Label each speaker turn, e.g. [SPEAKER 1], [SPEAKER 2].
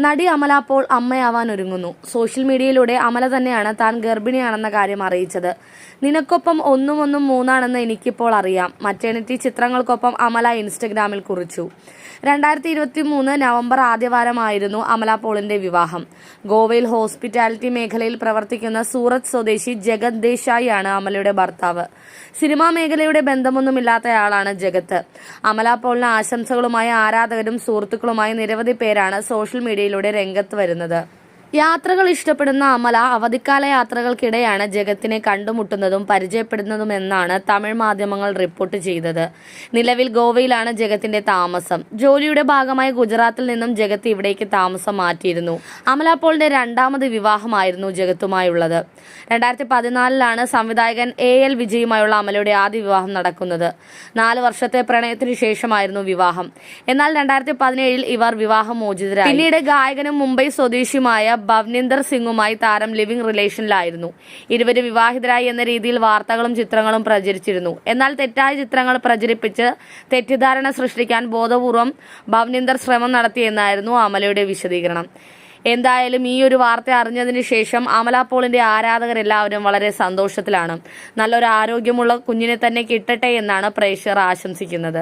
[SPEAKER 1] നടി അമല പോൾ അമ്മയാവാൻ ഒരുങ്ങുന്നു. സോഷ്യൽ മീഡിയയിലൂടെ അമല തന്നെയാണ് താൻ ഗർഭിണിയാണെന്ന കാര്യം അറിയിച്ചത്. നിനക്കൊപ്പം ഒന്നും ഒന്നും മൂന്നാണെന്ന് എനിക്കിപ്പോൾ അറിയാം. മറ്റേണിറ്റി ചിത്രങ്ങൾക്കൊപ്പം അമല ഇൻസ്റ്റഗ്രാമിൽ കുറിച്ചു. 2023 നവംബർ ആദ്യവാരമായിരുന്നു അമല പോളിന്റെ വിവാഹം. ഗോവയിൽ ഹോസ്പിറ്റാലിറ്റി മേഖലയിൽ പ്രവർത്തിക്കുന്ന സൂറത്ത് സ്വദേശി ജഗത് ദേശായി ആണ് അമലയുടെ ഭർത്താവ്. സിനിമാ മേഖലയുടെ ബന്ധമൊന്നുമില്ലാത്തയാളാണ് ജഗത്ത്. അമല പോളിന് ആശംസകളുമായി ആരാധകരും സുഹൃത്തുക്കളുമായി നിരവധി പേരാണ് സോഷ്യൽ മീഡിയയിലൂടെ രംഗത്ത് വരുന്നത്. യാത്രകൾ ഇഷ്ടപ്പെടുന്ന അമല അവധിക്കാല യാത്രകൾക്കിടെയാണ് ജഗത്തിനെ കണ്ടുമുട്ടുന്നതും പരിചയപ്പെടുന്നതുമെന്നാണ് തമിഴ് മാധ്യമങ്ങൾ റിപ്പോർട്ട് ചെയ്തത്. നിലവിൽ ഗോവയിലാണ് ജഗത്തിന്റെ താമസം. ജോലിയുടെ ഭാഗമായി ഗുജറാത്തിൽ നിന്നും ജഗത്ത് ഇവിടേക്ക് താമസം മാറ്റിയിരുന്നു. അമല പോളിന്റെ രണ്ടാമത് വിവാഹമായിരുന്നു ജഗത്തുമായുള്ളത്. 2014 സംവിധായകൻ AL വിജയുമായുള്ള അമലയുടെ ആദ്യ വിവാഹം നടക്കുന്നത്. 4 വർഷത്തെ പ്രണയത്തിനു ശേഷമായിരുന്നു വിവാഹം. എന്നാൽ 2017 ഇവർ വിവാഹമോചിതരായി. പിന്നീട് ഗായകനും മുംബൈ സ്വദേശിയുമായ ഭവ്നിന്ദർ സിംഗുമായി താരം ലിവിംഗ് റിലേഷനിലായിരുന്നു. ഇരുവരും വിവാഹിതരായി എന്ന രീതിയിൽ വാർത്തകളും ചിത്രങ്ങളും പ്രചരിച്ചിരുന്നു. എന്നാൽ തെറ്റായ ചിത്രങ്ങൾ പ്രചരിപ്പിച്ച് തെറ്റിദ്ധാരണ സൃഷ്ടിക്കാൻ ബോധപൂർവം ഭവ്നിന്ദർ ശ്രമം നടത്തിയെന്നായിരുന്നു അമലയുടെ വിശദീകരണം. എന്തായാലും ഈ ഒരു വാർത്ത അറിഞ്ഞതിന് ശേഷം അമല പോളിന്റെ ആരാധകരെല്ലാവരും വളരെ സന്തോഷത്തിലാണ്. നല്ലൊരു ആരോഗ്യമുള്ള കുഞ്ഞിനെ തന്നെ കിട്ടട്ടെ എന്നാണ് പ്രേക്ഷകർ ആശംസിക്കുന്നത്.